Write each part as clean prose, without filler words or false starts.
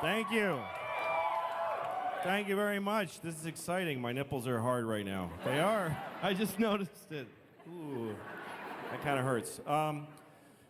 Thank you. Thank you very much. This is exciting. My nipples are hard right now. They are. I just noticed it. Ooh, that kind of hurts.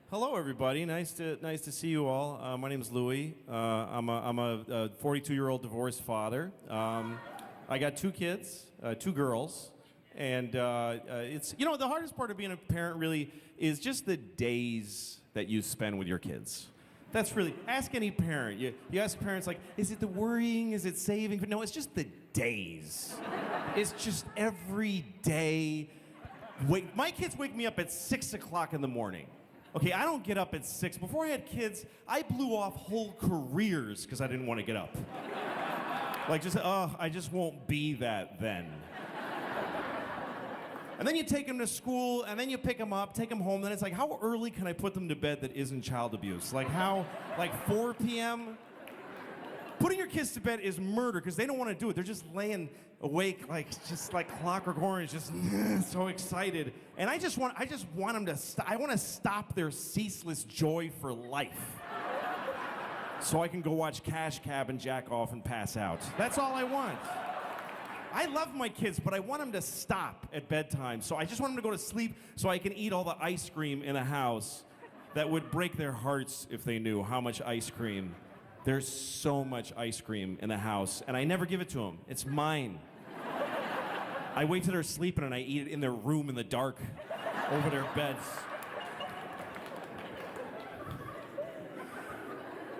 Hello, everybody. Nice to see you all. My name is Louis. I'm a 42-year-old divorced father. I got two kids, two girls, and it's the hardest part of being a parent really is just the days that you spend with your kids. That's really, ask any parent. You ask parents, like, is it the worrying? Is it saving? But no, it's just the days. It's just every day. My kids wake me up at 6 o'clock in the morning. Okay, I don't get up at 6. Before I had kids, I blew off whole careers because I didn't want to get up. Like, I just won't be that then. And then you take them to school, and then you pick them up, take them home, then it's like, how early can I put them to bed that isn't child abuse? Like 4 p.m.? Putting your kids to bed is murder, because they don't want to do it. They're just laying awake, just like Clockwork Orange, just so excited. And I just want them to stop. I want to stop their ceaseless joy for life. So I can go watch Cash Cab and jack off and pass out. That's all I want. I love my kids, but I want them to stop at bedtime. So I just want them to go to sleep so I can eat all the ice cream in the house that would break their hearts if they knew how much ice cream. There's so much ice cream in the house, and I never give it to them. It's mine. I wait till they're sleeping and I eat it in their room in the dark over their beds.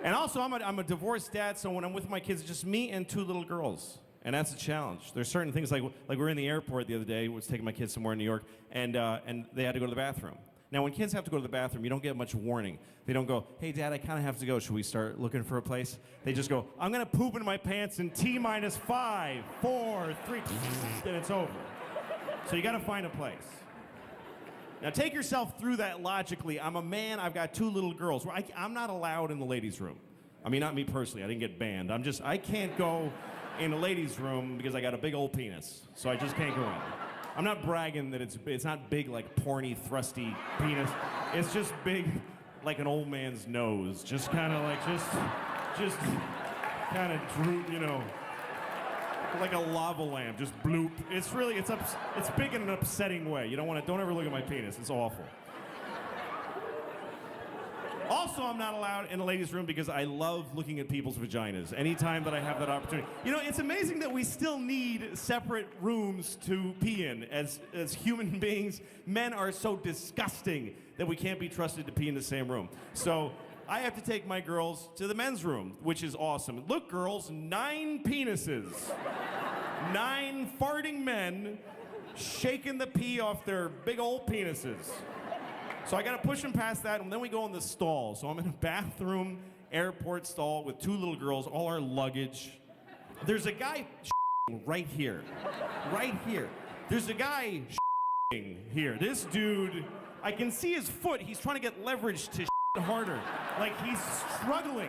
And also, I'm a divorced dad, so when I'm with my kids, it's just me and two little girls. And that's a challenge. There's certain things like we're in the airport the other day, I was taking my kids somewhere in New York, and they had to go to the bathroom. Now, when kids have to go to the bathroom, you don't get much warning. They don't go, hey, Dad, I kind of have to go. Should we start looking for a place? They just go, I'm going to poop in my pants in T-minus 5, 4, 3, and it's over. So you got to find a place. Now, take yourself through that logically. I'm a man. I've got two little girls. I'm not allowed in the ladies' room. I mean, not me personally. I didn't get banned. I can't go in the ladies' room because I got a big old penis. So I just can't go in. I'm not bragging that it's not big like porny, thrusty penis. It's just big like an old man's nose. Just kind of like, just kind of droop, like a lava lamp, just bloop. It's big in an upsetting way. Don't ever look at my penis. It's awful. Also, I'm not allowed in the ladies' room because I love looking at people's vaginas anytime that I have that opportunity. It's amazing that we still need separate rooms to pee in. As human beings, men are so disgusting that we can't be trusted to pee in the same room. So I have to take my girls to the men's room, which is awesome. Look, girls, 9 penises. 9 farting men shaking the pee off their big old penises. So I gotta push them past that, and then we go in the stall. So I'm in a bathroom, airport stall with 2 little girls, all our luggage. There's a guy right here. Right here. There's a guy here. This dude, I can see his foot. He's trying to get leverage to harder. Like he's struggling.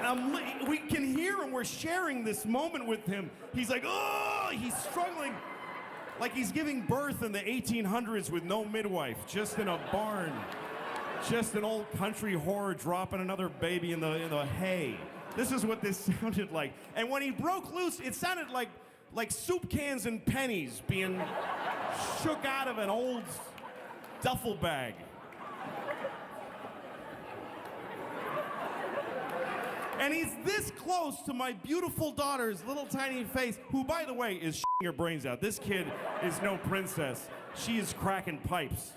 And we can hear him. We're sharing this moment with him. He's like, oh, he's struggling. Like he's giving birth in the 1800s with no midwife, just in a barn. Just an old country whore dropping another baby in the hay. This is what this sounded like. And when he broke loose, it sounded like soup cans and pennies being shook out of an old duffel bag. And he's this close to my beautiful daughter's little tiny face, who, by the way, is shitting her brains out. This kid is no princess. She is cracking pipes.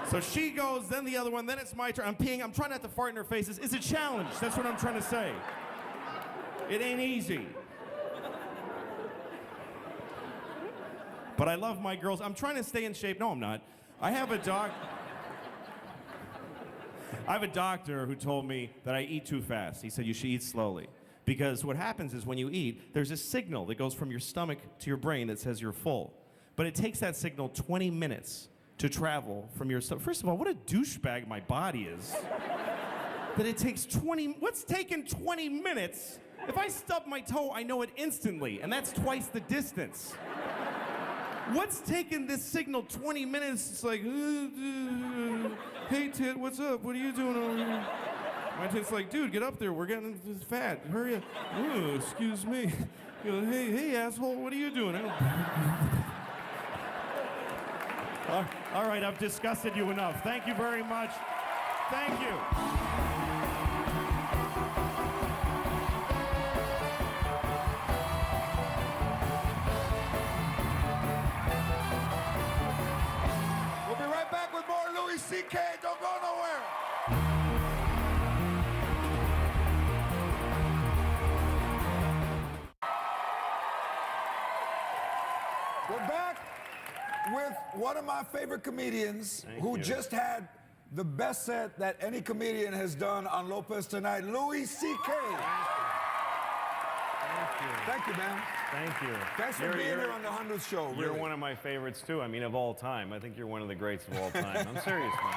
So she goes, then the other one, then it's my turn. I'm peeing. I'm trying not to fart in her faces. It's a challenge. That's what I'm trying to say. It ain't easy. But I love my girls. I'm trying to stay in shape. No, I'm not. I have a doctor who told me that I eat too fast. He said you should eat slowly. Because what happens is when you eat, there's a signal that goes from your stomach to your brain that says you're full. But it takes that signal 20 minutes to travel from your stomach. First of all, what a douchebag my body is. That it takes what's taking 20 minutes? If I stub my toe, I know it instantly, and that's twice the distance. What's taking this signal 20 minutes? It's like, hey, Tit, what's up? What are you doing over here? My Tit's like, dude, get up there. We're getting fat. Hurry up. Oh, excuse me. You know, hey, asshole, what are you doing? All right, I've disgusted you enough. Thank you very much. Thank you. We'll be right back with more Louis C.K. Don't go nowhere. We're back with one of my favorite comedians who just had the best set that any comedian has done on Lopez Tonight, Louis C.K. Thank you, man. Thank you. Thanks for being here on the 100th show. You're really. one of my favorites, too. I mean, of all time. I think you're one of the greats of all time. I'm serious, man.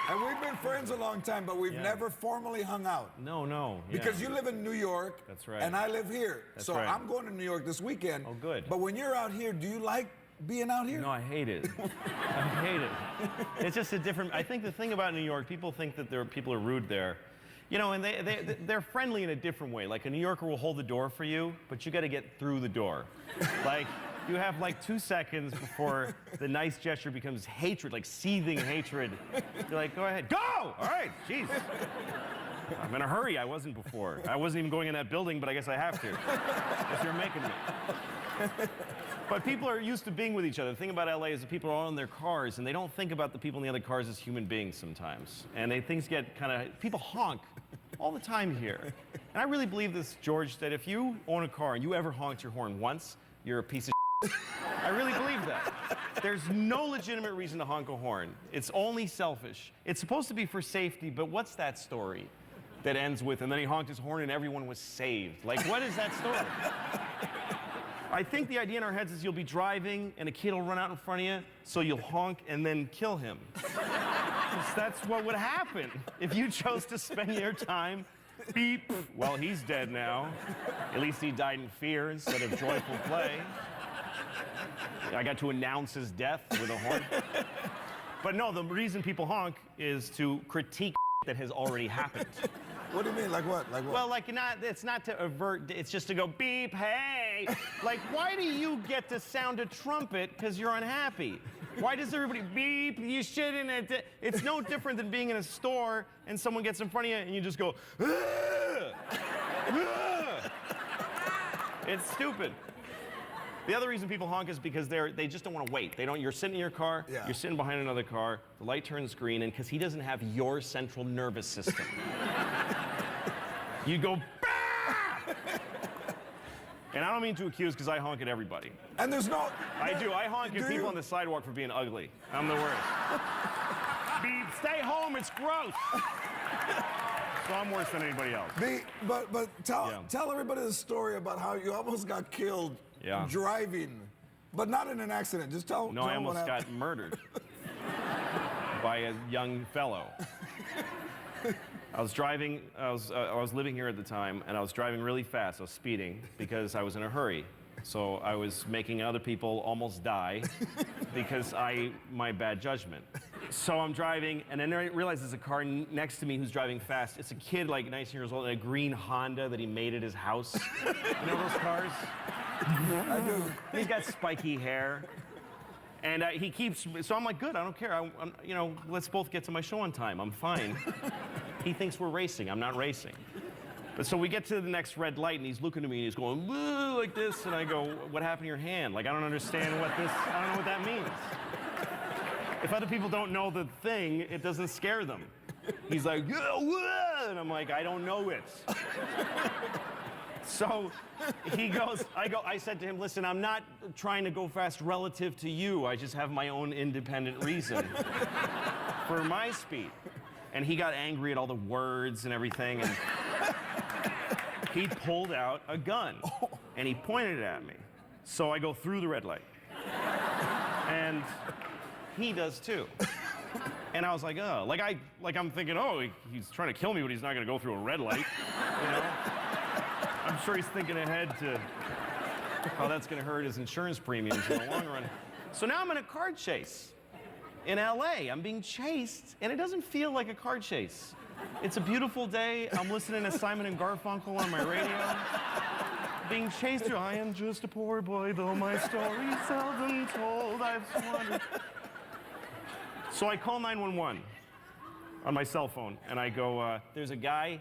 And we've been friends a long time, but we've never formally hung out. No. Because you live in New York. That's right. And I live here. That's so right. I'm going to New York this weekend. Oh, good. But when you're out here, do you like being out here? No, I hate it. I hate it. It's just a different... I think the thing about New York, people think that people are rude there. You know, and they're friendly in a different way. Like, a New Yorker will hold the door for you, but you got to get through the door. Like, you have like 2 seconds before the nice gesture becomes hatred, like seething hatred. You're like, go ahead. Go! All right, jeez. I'm in a hurry. I wasn't before. I wasn't even going in that building, but I guess I have to. If you're making me. But people are used to being with each other. The thing about LA is that people are all in their cars, and they don't think about the people in the other cars as human beings sometimes. And things get kind of... People honk all the time here. And I really believe this, George, that if you own a car and you ever honked your horn once, you're a piece of shit. I really believe that. There's no legitimate reason to honk a horn. It's only selfish. It's supposed to be for safety, but what's that story that ends with, and then he honked his horn and everyone was saved? Like, what is that story? I think the idea in our heads is you'll be driving and a kid will run out in front of you, so you'll honk and then kill him. That's what would happen if you chose to spend your time beep. Well, he's dead now. At least he died in fear instead of joyful play. I got to announce his death with a horn. But no, the reason people honk is to critique that has already happened. What do you mean? Like what? Like what? Well, like, it's not to avert, it's just to go beep, hey. Like, why do you get to sound a trumpet because you're unhappy? Why does everybody beep? You shouldn't. It's no different than being in a store and someone gets in front of you and you just go, ugh, ugh. It's stupid. The other reason people honk is because they just don't want to wait. You're sitting in your car, you're sitting behind another car, the light turns green, and because he doesn't have your central nervous system, you go, bah! And I don't mean to accuse, because I honk at everybody. And there's no... I do. I honk at people on the sidewalk for being ugly. I'm the worst. Beep, stay home, it's gross. So I'm worse than anybody else. But tell everybody the story about how you almost got killed driving, but not in an accident. Just tell. No, I almost got murdered by a young fellow. I was driving. I was living here at the time, and I was driving really fast. I was speeding because I was in a hurry. So I was making other people almost die because my bad judgment. So I'm driving, and then I realize there's a car next to me who's driving fast. It's a kid like 19 years old in a green Honda that he made at his house. You know those cars? I do. He's got spiky hair. And he keeps, so I'm like, good, I don't care. You know, let's both get to my show on time. I'm fine. He thinks we're racing. I'm not racing. But so we get to the next red light, and he's looking at me, and he's going, woo, like this. And I go, what happened to your hand? Like, I don't understand I don't know what that means. If other people don't know the thing, it doesn't scare them. He's like, yeah, whoa, and I'm like, I don't know it. So he goes, I said to him, listen, I'm not trying to go fast relative to you. I just have my own independent reason for my speed. And he got angry at all the words and everything, and he pulled out a gun, and he pointed it at me. So I go through the red light. And he does too. And I was like, oh, I'm thinking, oh, he's trying to kill me, but he's not gonna go through a red light, you know? I'm I'm sure he's thinking ahead to how that's going to hurt his insurance premiums in the long run. So now I'm in a car chase in LA. I'm being chased, and it doesn't feel like a car chase. It's a beautiful day. I'm listening to Simon and Garfunkel on my radio. Being chased through, I am just a poor boy, though my story's seldom told. I've wandered. So I call 911 on my cell phone, and I go, there's a guy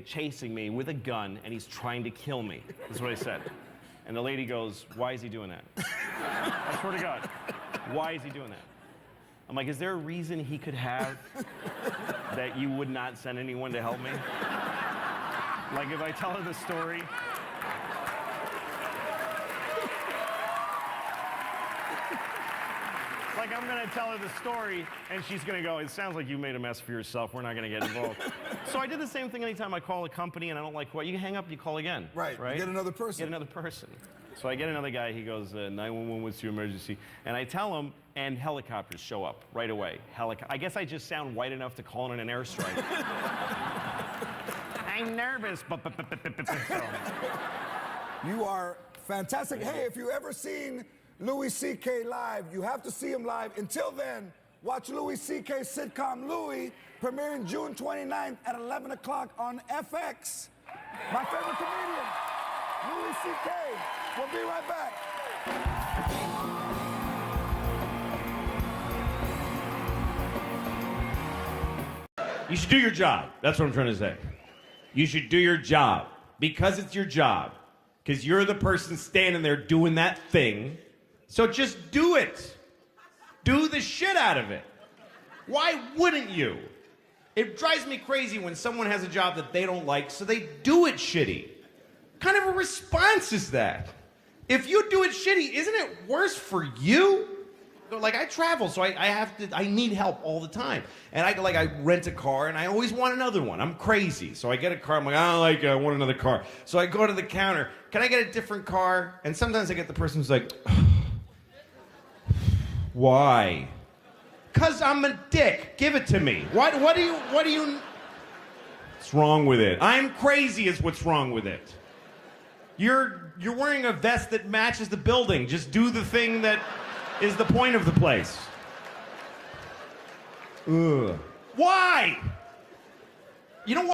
chasing me with a gun, and he's trying to kill me. That's what I said. And the lady goes, why is he doing that? I swear to God, why is he doing that? I'm like, is there a reason he could have that you would not send anyone to help me? Like, if I tell her the story, like, I'm gonna tell her the story, and she's gonna go, it sounds like you made a mess for yourself, we're not gonna get involved. So I did the same thing anytime I call a company and I don't like what, you hang up, you call again. Right, you get another person. Get another person. So I get another guy, he goes, 911, what's your emergency? And I tell him, and helicopters show up right away. I guess I just sound white enough to call in an airstrike. I'm nervous. So. You are fantastic. Hey, if you ever seen Louis C.K. live, you have to see him live. Until then, watch Louis C.K.'s sitcom Louis, premiering June 29th at 11 o'clock on FX. My favorite comedian, Louis C.K. We'll be right back. You should do your job. That's what I'm trying to say. You should do your job because it's your job. Because you're the person standing there doing that thing. So just do it. Do the shit out of it. Why wouldn't you? It drives me crazy when someone has a job that they don't like, so they do it shitty. What kind of a response is that? If you do it shitty, isn't it worse for you? Like, I travel, so I need help all the time. And I rent a car, and I always want another one. I'm crazy. So I get a car, I'm like, I don't like it, I want another car. So I go to the counter, can I get a different car? And sometimes I get the person who's like, why? 'Cause I'm a dick. Give it to me. What do you... What's wrong with it? I'm crazy is what's wrong with it. You're wearing a vest that matches the building. Just do the thing that is the point of the place. Ugh. Why? You know what?